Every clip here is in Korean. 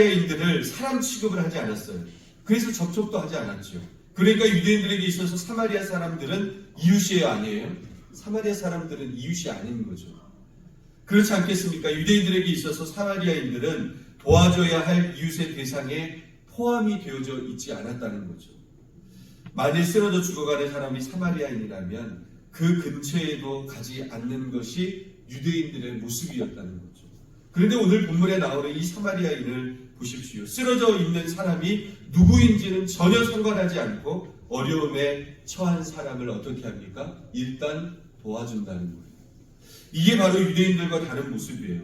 사마리아인들을 사람 취급을 하지 않았어요. 그래서 접촉도 하지 않았죠. 그러니까 유대인들에게 있어서 사마리아 사람들은 이웃이 아니에요. 사마리아 사람들은 이웃이 아닌 거죠. 그렇지 않겠습니까? 유대인들에게 있어서 사마리아인들은 도와줘야 할 이웃의 대상에 포함이 되어져 있지 않았다는 거죠. 만일 쓰러져 죽어가는 사람이 사마리아인이라면 그 근처에도 가지 않는 것이 유대인들의 모습이었다는 거죠. 그런데 오늘 본문에 나오는 이 사마리아인을 보십시오. 쓰러져 있는 사람이 누구인지는 전혀 상관하지 않고 어려움에 처한 사람을 어떻게 합니까? 일단 도와준다는 거예요. 이게 바로 유대인들과 다른 모습이에요.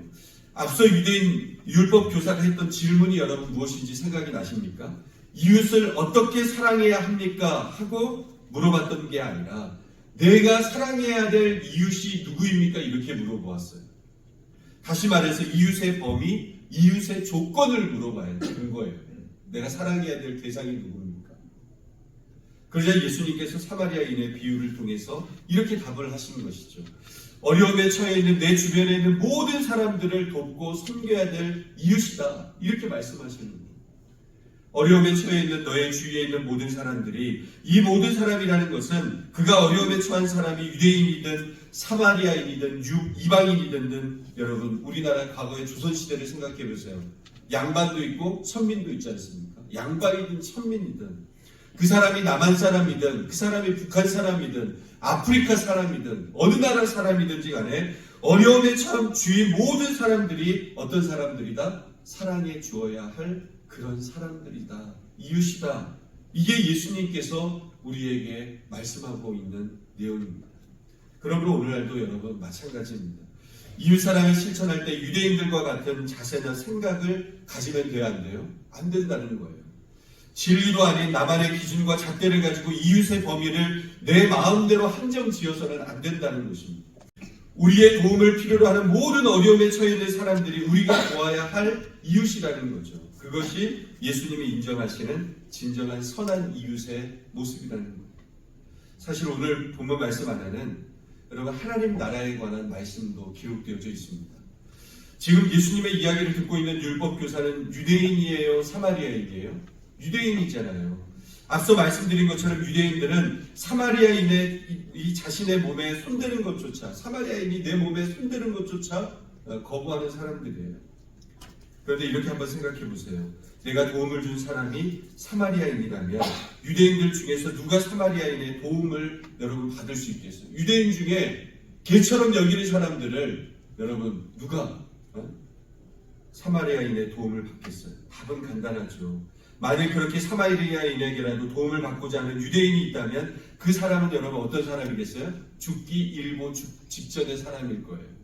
앞서 유대인 율법 교사가 했던 질문이 여러분 무엇인지 생각이 나십니까? 이웃을 어떻게 사랑해야 합니까? 하고 물어봤던 게 아니라 내가 사랑해야 될 이웃이 누구입니까? 이렇게 물어보았어요. 다시 말해서 이웃의 범위, 이웃의 조건을 물어봐야 되는 거예요. 내가 사랑해야 될 대상이 누구입니까? 그러자 예수님께서 사마리아인의 비유를 통해서 이렇게 답을 하신 것이죠. 어려움에 처해 있는 내 주변에 있는 모든 사람들을 돕고 섬겨야 될 이웃이다. 이렇게 말씀하시는 거예요. 어려움에 처해 있는 너의 주위에 있는 모든 사람들이, 이 모든 사람이라는 것은 그가 어려움에 처한 사람이 유대인이든 사마리아인이든 이방인이든 여러분 우리나라 과거의 조선시대를 생각해 보세요. 양반도 있고 천민도 있지 않습니까? 양반이든 천민이든 그 사람이 남한 사람이든 그 사람이 북한 사람이든 아프리카 사람이든 어느 나라 사람이든지 간에 어려움에 처한 주위 모든 사람들이 어떤 사람들이다? 사랑해 주어야 할 그런 사람들이다. 이웃이다. 이게 예수님께서 우리에게 말씀하고 있는 내용입니다. 그러므로 오늘날도 여러분 마찬가지입니다. 이웃사랑을 실천할 때 유대인들과 같은 자세나 생각을 가지면 돼야 안 돼요? 안 된다는 거예요. 진리도 아닌 나만의 기준과 잣대를 가지고 이웃의 범위를 내 마음대로 한정 지어서는 안 된다는 것입니다. 우리의 도움을 필요로 하는 모든 어려움에 처해 있는 사람들이 우리가 도와야 할 이웃이라는 거죠. 그것이 예수님이 인정하시는 진정한 선한 이웃의 모습이라는 거예요. 사실 오늘 본문 말씀 안에는 여러분 하나님 나라에 관한 말씀도 기록되어져 있습니다. 지금 예수님의 이야기를 듣고 있는 율법 교사는 유대인이에요? 사마리아인이에요? 유대인이잖아요. 앞서 말씀드린 것처럼 유대인들은 사마리아인의 이 자신의 몸에 손대는 것조차, 사마리아인이 내 몸에 손대는 것조차 거부하는 사람들이에요. 그런데 이렇게 한번 생각해 보세요. 내가 도움을 준 사람이 사마리아인이라면 유대인들 중에서 누가 사마리아인의 도움을 여러분 받을 수 있겠어요? 유대인 중에 개처럼 여기는 사람들을 여러분 누가 사마리아인의 도움을 받겠어요? 답은 간단하죠. 만일 그렇게 사마리아인에게라도 도움을 받고자 하는 유대인이 있다면 그 사람은 여러분 어떤 사람이겠어요? 죽기 일보 직전의 사람일 거예요.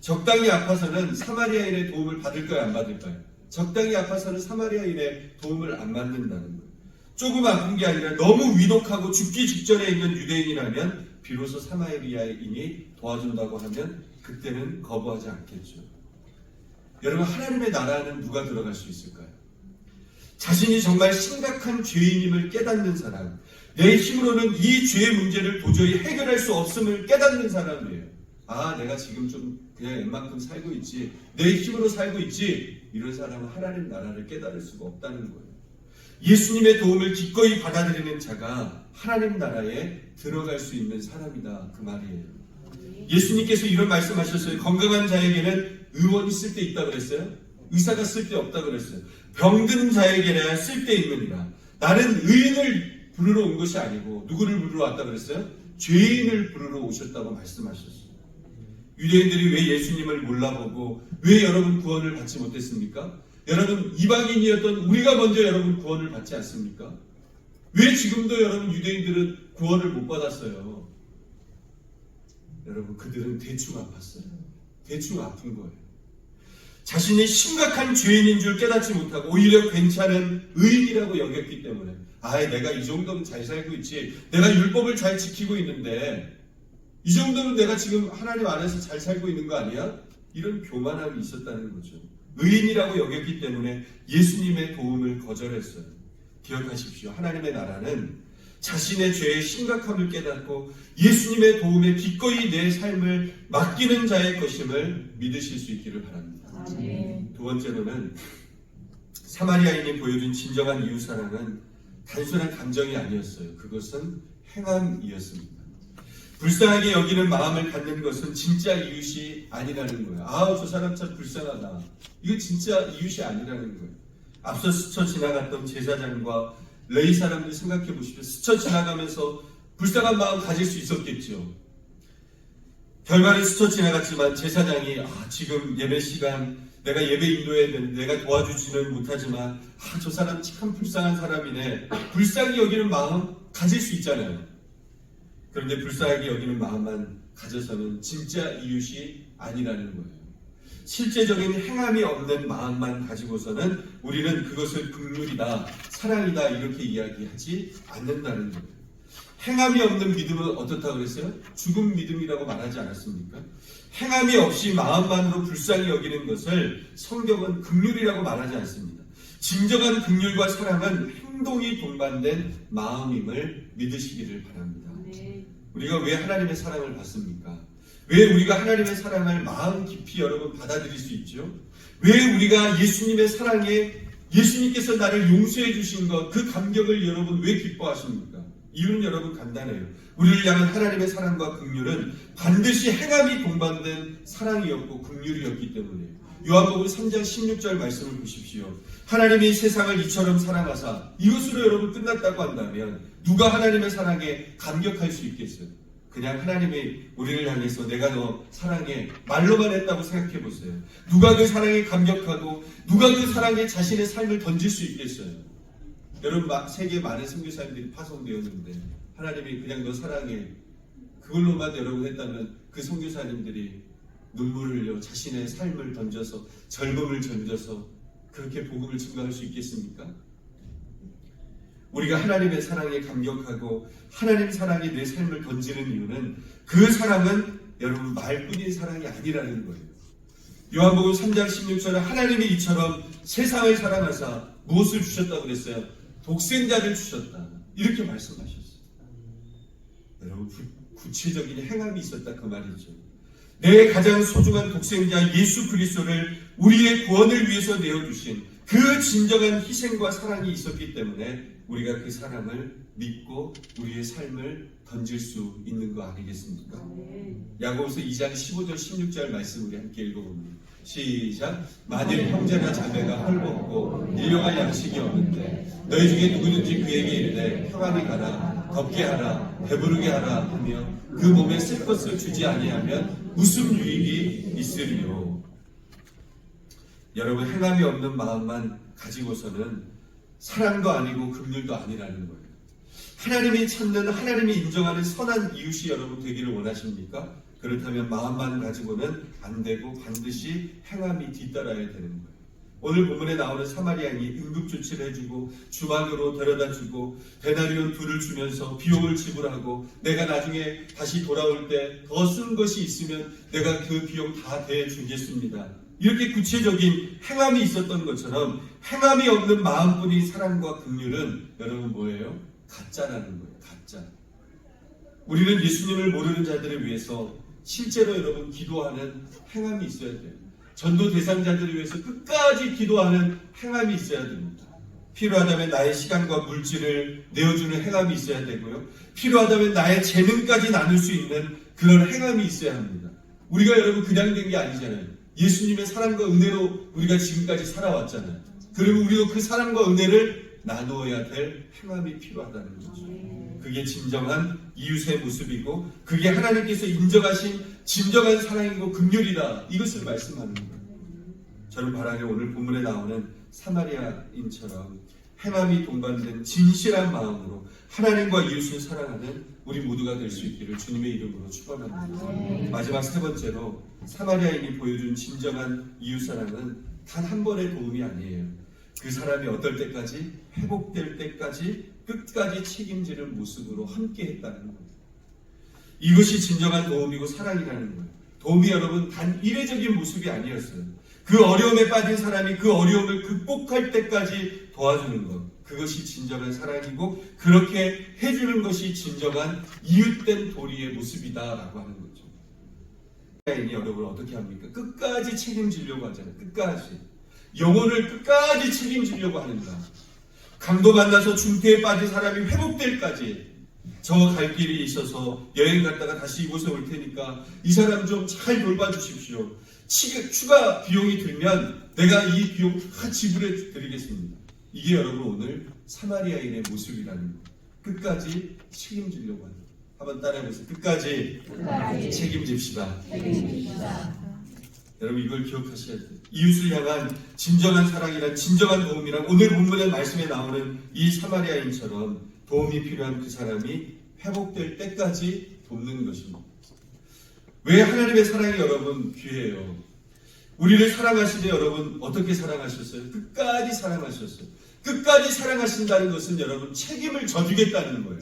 적당히 아파서는 사마리아인의 도움을 받을까요? 안 받을까요? 적당히 아파서는 사마리아인의 도움을 안 받는다는 거예요. 조금 아픈 게 아니라 너무 위독하고 죽기 직전에 있는 유대인이라면 비로소 사마리아인이 도와준다고 하면 그때는 거부하지 않겠죠. 여러분 하나님의 나라는 누가 들어갈 수 있을까요? 자신이 정말 심각한 죄인임을 깨닫는 사람, 내 힘으로는 이 죄의 문제를 도저히 해결할 수 없음을 깨닫는 사람이에요. 아, 내가 지금 좀 그냥 웬만큼 살고 있지, 내 힘으로 살고 있지, 이런 사람은 하나님 나라를 깨달을 수가 없다는 거예요. 예수님의 도움을 기꺼이 받아들이는 자가 하나님 나라에 들어갈 수 있는 사람이다, 그 말이에요. 예수님께서 이런 말씀하셨어요. 건강한 자에게는 의원이 쓸데 있다 그랬어요? 의사가 쓸데 없다 그랬어요. 병든 자에게는 쓸데 있느니라. 나는 의인을 부르러 온 것이 아니고 누구를 부르러 왔다 그랬어요? 죄인을 부르러 오셨다고 말씀하셨어요. 유대인들이 왜 예수님을 몰라보고 왜 여러분 구원을 받지 못했습니까? 여러분 이방인이었던 우리가 먼저 여러분 구원을 받지 않습니까? 왜 지금도 여러분 유대인들은 구원을 못 받았어요? 여러분 그들은 대충 아팠어요. 대충 아픈 거예요. 자신이 심각한 죄인인 줄 깨닫지 못하고 오히려 괜찮은 의인이라고 여겼기 때문에 내가 이 정도면 잘 살고 있지, 내가 율법을 잘 지키고 있는데 이 정도면 내가 지금 하나님 안에서 잘 살고 있는 거 아니야? 이런 교만함이 있었다는 거죠. 의인이라고 여겼기 때문에 예수님의 도움을 거절했어요. 기억하십시오. 하나님의 나라는 자신의 죄의 심각함을 깨닫고 예수님의 도움에 기꺼이 내 삶을 맡기는 자의 것임을 믿으실 수 있기를 바랍니다. 아멘. 두 번째로는 사마리아인이 보여준 진정한 이웃사랑은 단순한 감정이 아니었어요. 그것은 행함이었습니다. 불쌍하게 여기는 마음을 갖는 것은 진짜 이웃이 아니라는 거예요. 저 사람 참 불쌍하다. 이거 진짜 이웃이 아니라는 거예요. 앞서 스쳐 지나갔던 제사장과 레위 사람들 생각해 보십시오. 스쳐 지나가면서 불쌍한 마음 가질 수 있었겠죠. 결과는 스쳐 지나갔지만 제사장이 지금 예배 시간 내가 예배 인도해야 되는데 내가 도와주지는 못하지만 저 사람 참 불쌍한 사람이네. 불쌍히 여기는 마음 가질 수 있잖아요. 그런데 불쌍하게 여기는 마음만 가져서는 진짜 이웃이 아니라는 거예요. 실제적인 행함이 없는 마음만 가지고서는 우리는 그것을 긍휼이다, 사랑이다 이렇게 이야기하지 않는다는 거예요. 행함이 없는 믿음은 어떻다고 그랬어요? 죽은 믿음이라고 말하지 않았습니까? 행함이 없이 마음만으로 불쌍히 여기는 것을 성경은 긍휼이라고 말하지 않습니다. 진정한 긍휼과 사랑은 행동이 동반된 마음임을 믿으시기를 바랍니다. 우리가 왜 하나님의 사랑을 받습니까? 왜 우리가 하나님의 사랑을 마음 깊이 여러분 받아들일 수 있죠? 왜 우리가 예수님의 사랑에 예수님께서 나를 용서해 주신 것, 그 감격을 여러분 왜 기뻐하십니까? 이유는 여러분 간단해요. 우리를 향한 하나님의 사랑과 긍휼은 반드시 행함이 동반된 사랑이었고 긍휼이었기 때문이에요. 요한복음 3장 16절 말씀을 보십시오. 하나님이 세상을 이처럼 사랑하사 이것으로 여러분 끝났다고 한다면 누가 하나님의 사랑에 감격할 수 있겠어요? 그냥 하나님이 우리를 향해서 내가 너 사랑해 말로만 했다고 생각해 보세요. 누가 그 사랑에 감격하고 누가 그 사랑에 자신의 삶을 던질 수 있겠어요? 여러분 세계 많은 선교사님들이 파송되었는데 하나님이 그냥 너 사랑해 그걸로만 여러분 했다면 그 선교사님들이 눈물을 흘려 자신의 삶을 던져서 젊음을 던져서 그렇게 복음을 증거할 수 있겠습니까? 우리가 하나님의 사랑에 감격하고 하나님 사랑에 내 삶을 던지는 이유는 그 사랑은 여러분 말뿐인 사랑이 아니라는 거예요. 요한복음 3장 16절에 하나님이 이처럼 세상을 사랑하사 무엇을 주셨다고 그랬어요? 독생자를 주셨다. 이렇게 말씀하셨어요. 여러분 구체적인 행함이 있었다 그 말이죠. 내 가장 소중한 독생자 예수 그리스도를 우리의 구원을 위해서 내어주신 그 진정한 희생과 사랑이 있었기 때문에 우리가 그 사랑을 믿고 우리의 삶을 던질 수 있는 거 아니겠습니까? 야고보서 2장 15절 16절 말씀 우리 함께 읽어봅니다. 시작. 만일 형제나 자매가 헐벗고 일용할 양식이 없는데 너희 중에 누구든지 그에게 이르되 평안히 가라 덥게 하라 배부르게 하라 하며 그 몸에 쓸 것을 주지 아니하면 무슨 유익이 있으리요. 여러분 행함이 없는 마음만 가지고서는 사랑도 아니고 긍휼도 아니라는 거예요. 하나님이 찾는 하나님이 인정하는 선한 이웃이 여러분 되기를 원하십니까? 그렇다면 마음만 가지고는 안 되고 반드시 행함이 뒤따라야 되는 거예요. 오늘 본문에 나오는 사마리아인이 응급조치를 해주고 주방으로 데려다주고 데나리온 2를 주면서 비용을 지불하고 내가 나중에 다시 돌아올 때 더 쓴 것이 있으면 내가 그 비용 다 대주겠습니다. 이렇게 구체적인 행함이 있었던 것처럼 행함이 없는 마음뿐인 사랑과 긍휼은 여러분 뭐예요? 가짜라는 거예요. 가짜. 우리는 예수님을 모르는 자들을 위해서 실제로 여러분 기도하는 행함이 있어야 돼요. 전도 대상자들을 위해서 끝까지 기도하는 행함이 있어야 됩니다. 필요하다면 나의 시간과 물질을 내어주는 행함이 있어야 되고요. 필요하다면 나의 재능까지 나눌 수 있는 그런 행함이 있어야 합니다. 우리가 여러분 그냥 된 게 아니잖아요. 예수님의 사랑과 은혜로 우리가 지금까지 살아왔잖아요. 그리고 우리도 그 사랑과 은혜를 나누어야 될 행함이 필요하다는 거죠. 그게 진정한 이웃의 모습이고 그게 하나님께서 인정하신 진정한 사랑이고 긍휼이다. 이것을 말씀하는 거예요. 저는 바라게 오늘 본문에 나오는 사마리아인처럼 행함이 동반된 진실한 마음으로 하나님과 이웃을 사랑하는 우리 모두가 될 수 있기를 주님의 이름으로 축원합니다. 마지막 세 번째로 사마리아인이 보여준 진정한 이웃사랑은 단 한 번의 도움이 아니에요. 그 사람이 어떨 때까지 회복될 때까지 끝까지 책임지는 모습으로 함께 했다는 거예요. 이것이 진정한 도움이고 사랑이라는 거예요. 도움이 여러분 단 이례적인 모습이 아니었어요. 그 어려움에 빠진 사람이 그 어려움을 극복할 때까지 도와주는 것. 그것이 진정한 사랑이고 그렇게 해주는 것이 진정한 이웃된 도리의 모습이다라고 하는 거죠. 여러분 어떻게 합니까? 끝까지 책임지려고 하잖아요. 끝까지. 영혼을 끝까지 책임지려고 하는가? 강도 만나서 중태에 빠진 사람이 회복될 때까지 저 갈 길이 있어서 여행 갔다가 다시 이곳에 올 테니까 이 사람 좀 잘 돌봐주십시오. 추가 비용이 들면 내가 이 비용 다 지불해 드리겠습니다. 이게 여러분 오늘 사마리아인의 모습이라는 거예요. 끝까지 책임지려고 하는 거예요. 한번 따라해보세요. 끝까지 책임집시다. 여러분 이걸 기억하셔야 돼요. 이웃을 향한 진정한 사랑이란 진정한 도움이란 오늘 본문의 말씀에 나오는 이 사마리아인처럼 도움이 필요한 그 사람이 회복될 때까지 돕는 것입니다. 왜 하나님의 사랑이 여러분 귀해요? 우리를 사랑하실 때 여러분 어떻게 사랑하셨어요? 끝까지 사랑하셨어요. 끝까지 사랑하신다는 것은 여러분 책임을 져주겠다는 거예요.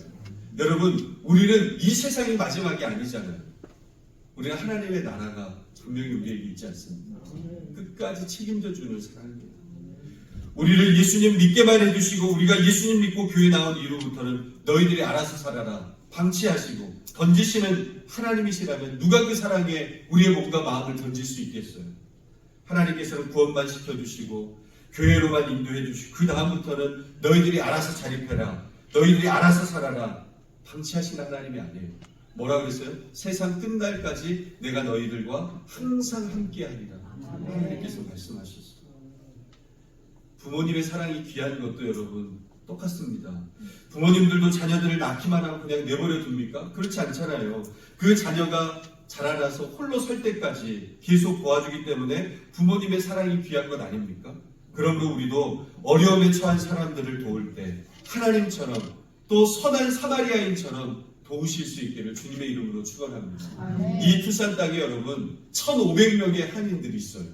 여러분 우리는 이 세상이 마지막이 아니잖아요. 우리는 하나님의 나라가 분명히 우리에게 있지 않습니까? 끝까지 책임져주는 사랑입니다. 우리를 예수님 믿게만 해주시고 우리가 예수님 믿고 교회 나온 이후부터는 너희들이 알아서 살아라 방치하시고 던지시는 하나님이시라면 누가 그 사랑에 우리의 몸과 마음을 던질 수 있겠어요? 하나님께서는 구원만 시켜주시고 교회로만 인도해 주시고 그 다음부터는 너희들이 알아서 자립해라 너희들이 알아서 살아라 방치하신 하나님이 아니에요. 뭐라 그랬어요? 세상 끝날까지 내가 너희들과 항상 함께하리라 하나님께서 말씀하셨어요. 부모님의 사랑이 귀한 것도 여러분 똑같습니다. 부모님들도 자녀들을 낳기만 하고 그냥 내버려 둡니까? 그렇지 않잖아요. 그 자녀가 자라나서 홀로 설 때까지 계속 도와주기 때문에 부모님의 사랑이 귀한 것 아닙니까? 그러므로 우리도 어려움에 처한 사람들을 도울 때 하나님처럼 또 선한 사마리아인처럼 도우실 수 있기를 주님의 이름으로 축원합니다. 이 투싼 땅에 여러분 1,500명의 한인들이 있어요.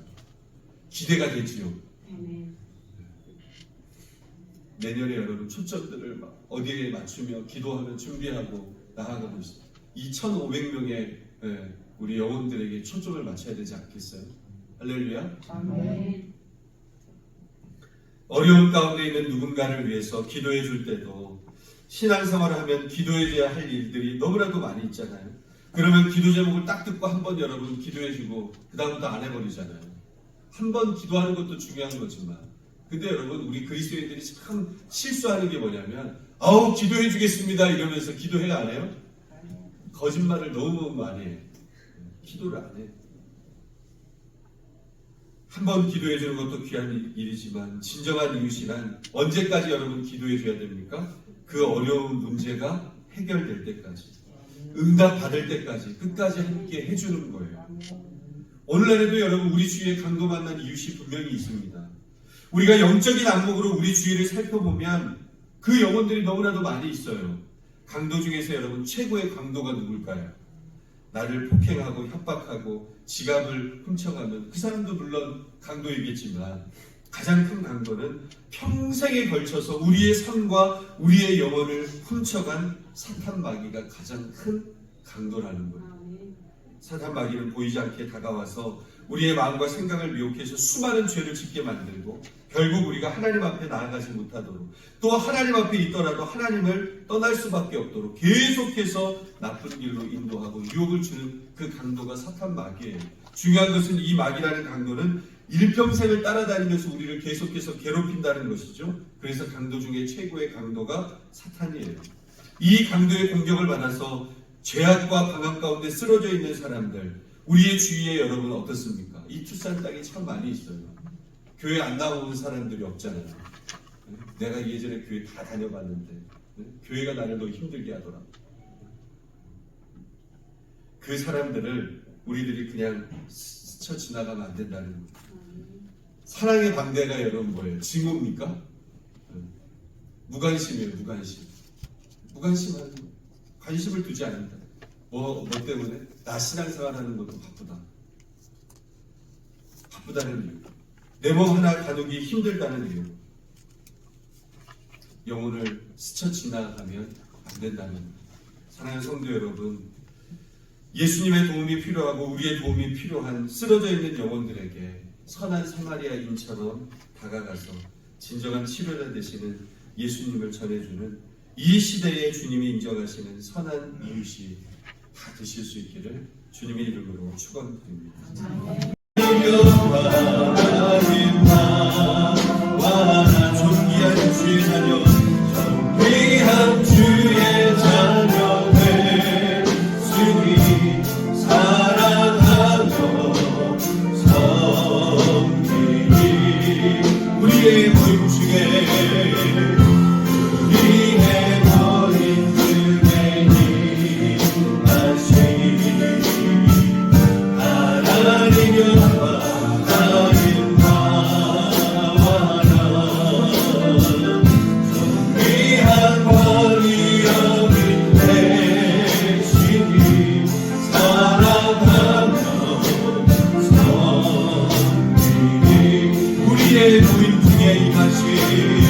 기대가 되지요. 내년에 여러분 초점들을 막 어디에 맞추며 기도하며 준비하고 나아가고 있어요. 이 1,500명의 우리 영혼들에게 초점을 맞춰야 되지 않겠어요? 할렐루야. 아멘. 어려움 가운데 있는 누군가를 위해서 기도해 줄 때도 신앙생활을 하면 기도해줘야 할 일들이 너무나도 많이 있잖아요. 그러면 기도 제목을 딱 듣고 한번 여러분 기도해주고 그 다음부터 안 해버리잖아요. 한번 기도하는 것도 중요한 거지만 근데 여러분 우리 그리스도인들이 참 실수하는 게 뭐냐면 아우 기도해주겠습니다 이러면서 기도해야 안 해요? 거짓말을 너무 많이 해요. 기도를 안 해요. 한번 기도해주는 것도 귀한 일이지만 진정한 이웃이란 언제까지 여러분 기도해줘야 됩니까? 그 어려운 문제가 해결될 때까지 응답받을 때까지 끝까지 함께 해주는 거예요. 오늘날에도 여러분 우리 주위에 강도 만난 이웃이 분명히 있습니다. 우리가 영적인 안목으로 우리 주위를 살펴보면 그 영혼들이 너무나도 많이 있어요. 강도 중에서 여러분 최고의 강도가 누굴까요? 나를 폭행하고 협박하고 지갑을 훔쳐가면 그 사람도 물론 강도이겠지만 가장 큰 강도는 평생에 걸쳐서 우리의 삶과 우리의 영혼을 훔쳐간 사탄 마귀가 가장 큰 강도라는 거예요. 사탄 마귀는 보이지 않게 다가와서 우리의 마음과 생각을 미혹해서 수많은 죄를 짓게 만들고 결국 우리가 하나님 앞에 나아가지 못하도록 또 하나님 앞에 있더라도 하나님을 떠날 수밖에 없도록 계속해서 나쁜 길로 인도하고 유혹을 주는 그 강도가 사탄 마귀예요. 중요한 것은 이 마귀라는 강도는 일평생을 따라다니면서 우리를 계속해서 괴롭힌다는 것이죠. 그래서 강도 중에 최고의 강도가 사탄이에요. 이 강도의 공격을 받아서 죄악과 방황 가운데 쓰러져 있는 사람들 우리의 주위에 여러분 어떻습니까? 이 투싼 땅이 참 많이 있어요. 교회 안 나오는 사람들이 없잖아요. 내가 예전에 교회 다 다녀봤는데 교회가 나를 너무 힘들게 하더라. 그 사람들을 우리들이 그냥 스쳐 지나가면 안 된다는 거예요. 사랑의 반대가 여러분 뭐예요? 증오입니까? 무관심이에요. 무관심. 무관심하는 거예요. 관심을 두지 않는다. 뭐 때문에? 나 신앙생활 하는 것도 바쁘다. 바쁘다는 이유. 내 몸 하나 가누기 힘들다는 이유. 영혼을 스쳐 지나가면 안 된다는 거예요. 사랑하는 성도 여러분, 예수님의 도움이 필요하고 우리의 도움이 필요한 쓰러져 있는 영혼들에게 선한 사마리아인처럼 다가가서 진정한 치료자 되시는 예수님을 전해주는 이 시대에 주님이 인정하시는 선한 이웃이 다 되실 수 있기를 주님의 이름으로 축원드립니다. 나와라 존귀한 주의 자녀 존귀한 주의 자녀 되시니 사랑하며 섬기니 우리의 모임 중에 우리의 모임 중에 임하시니 하나님 영광 하나님 나와라 존귀한 권위 여긴 되시니 사랑하며 섬기니 우리의 모임 중에 임하시니